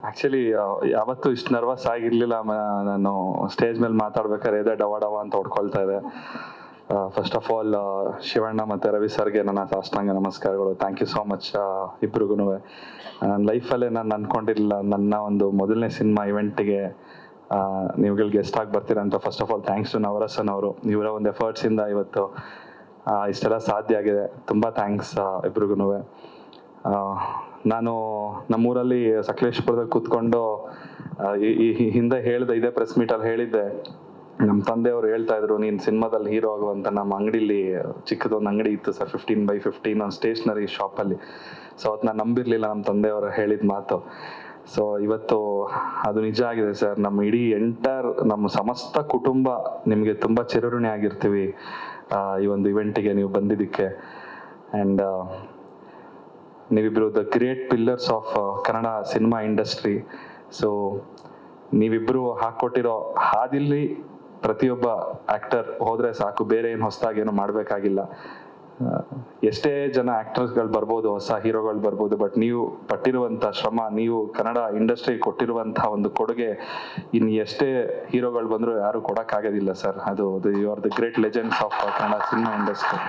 Actually ಯಾವತ್ತೂ ಇಷ್ಟು nervous ಆಗಿರ್ಲಿಲ್ಲ. ನಾನು ಸ್ಟೇಜ್ ಮೇಲೆ ಮಾತಾಡ್ಬೇಕಾದ್ರೆ ಎದೆ ಡವ ಡವ ಅಂತ ಹೊಡ್ಕೊಳ್ತಾ ಇದೆ. ಫಸ್ಟ್ ಆಫ್ ಆಲ್ ಶಿವಣ್ಣ ಮತ್ತು ರವಿ ಸರ್ಗೆ ನನ್ನ ಸಾಷ್ಟಾಂಗ ನಮಸ್ಕಾರಗಳು. ಥ್ಯಾಂಕ್ ಯು ಸೋ ಮಚ್ ಇಬ್ರಿಗೂ. ನನ್ನ ಲೈಫಲ್ಲೇ ನಾನು ಅಂದ್ಕೊಂಡಿರಲಿಲ್ಲ ನನ್ನ ಒಂದು ಮೊದಲನೇ ಸಿನಿಮಾ ಇವೆಂಟಿಗೆ ನೀವುಗಳು ಗೆಸ್ಟ್ ಆಗಿ ಬರ್ತೀರ ಅಂತ. First of all thanks to Navarasan ಅವರು. ಇವರ ಒಂದು ಎಫರ್ಟ್ಸಿಂದ ಇವತ್ತು ಇಷ್ಟೆಲ್ಲ ಸಾಧ್ಯ ಆಗಿದೆ. ತುಂಬ ಥ್ಯಾಂಕ್ಸ್ ಇಬ್ರಿಗೂ. ನಾನು ನಮ್ಮೂರಲ್ಲಿ ಸಕಲೇಶ್ಪುರದಲ್ಲಿ ಕೂತ್ಕೊಂಡು ಈ ಹಿಂದೆ ಹೇಳಿದೆ, ಇದೇ ಪ್ರೆಸ್ ಮೀಟಲ್ಲಿ ಹೇಳಿದ್ದೆ, ನಮ್ಮ ತಂದೆಯವರು ಹೇಳ್ತಾ ಇದ್ರು ನೀನು ಸಿನಿಮಾದಲ್ಲಿ ಹೀರೋ ಆಗುವಂತ. ನಮ್ಮ ಅಂಗಡಿಲಿ ಚಿಕ್ಕದೊಂದು ಅಂಗಡಿ ಇತ್ತು ಸರ್, 15x15 ಒಂದು ಸ್ಟೇಷ್ನರಿ ಶಾಪಲ್ಲಿ. ಸೊ ಅವತ್ತು ನಾನು ನಂಬಿರಲಿಲ್ಲ ನಮ್ಮ ತಂದೆಯವರು ಹೇಳಿದ ಮಾತು. ಸೊ ಇವತ್ತು ಅದು ನಿಜ ಆಗಿದೆ ಸರ್. ನಮ್ಮ ಇಡೀ ನಮ್ಮ ಸಮಸ್ತ ಕುಟುಂಬ ನಿಮಗೆ ತುಂಬ ಚಿರಋಣಿ ಆಗಿರ್ತೀವಿ ಈ ಒಂದು ಇವೆಂಟಿಗೆ ನೀವು ಬಂದಿದ್ದಕ್ಕೆ. ಆ್ಯಂಡ್ ನೀವಿಬ್ಬರು the great pillars of Kannada cinema industry. So ನೀವಿಬ್ಬರು ಹಾಕ್ಕೊಟ್ಟಿರೋ ಹಾದಿಲ್ಲಿ ಪ್ರತಿಯೊಬ್ಬ ಆ್ಯಕ್ಟರ್ ಹೋದರೆ ಸಾಕು, ಬೇರೆ ಏನು ಹೊಸದಾಗಿ ಏನು ಮಾಡಬೇಕಾಗಿಲ್ಲ. ಎಷ್ಟೇ ಜನ ಆ್ಯಕ್ಟರ್ಸ್ಗಳು ಬರ್ಬೋದು, ಹೊಸ ಹೀರೋಗಳು ಬರ್ಬೋದು, ಬಟ್ ನೀವು ಪಟ್ಟಿರುವಂಥ ಶ್ರಮ, ನೀವು ಕನ್ನಡ ಇಂಡಸ್ಟ್ರಿ ಕೊಟ್ಟಿರುವಂಥ ಒಂದು ಕೊಡುಗೆ ಇನ್ನು ಎಷ್ಟೇ ಹೀರೋಗಳು ಬಂದರೂ ಯಾರು ಕೊಡೋಕ್ಕಾಗೋದಿಲ್ಲ ಸರ್. ಅದು you are the great legends of Kannada cinema industry.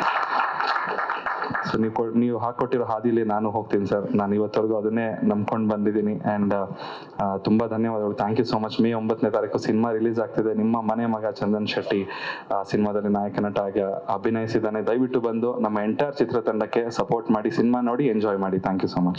So ನೀವು ಹಾಕೊಟ್ಟಿರೋ ಹಾದಿಲಿ ನಾನು ಹೋಗ್ತೀನಿ ಸರ್. ನಾನು ಇವತ್ತವರೆಗೂ ಅದನ್ನೇ ನಂಬ್ಕೊಂಡು ಬಂದಿದ್ದೀನಿ. ಆ್ಯಂಡ್ ತುಂಬ ಧನ್ಯವಾದಗಳು. Thank you so much. May 9ನೇ ತಾರೀಕು ಸಿನಿಮಾ ರಿಲೀಸ್ ಆಗ್ತಿದೆ. ನಿಮ್ಮ ಮನೆ ಮಗ ಚಂದನ್ ಶೆಟ್ಟಿ ಸಿನಿಮಾದಲ್ಲಿ ನಾಯಕ ನಟ ಆಗಿ ಅಭಿನಯಿಸಿದ್ದಾನೆ. ದಯವಿಟ್ಟು ಬಂದು ನಮ್ಮ ಎಂಟೈರ್ ಚಿತ್ರತಂಡಕ್ಕೆ ಸಪೋರ್ಟ್ ಮಾಡಿ, ಸಿನಿಮಾ ನೋಡಿ ಎಂಜಾಯ್ ಮಾಡಿ. Thank you so much.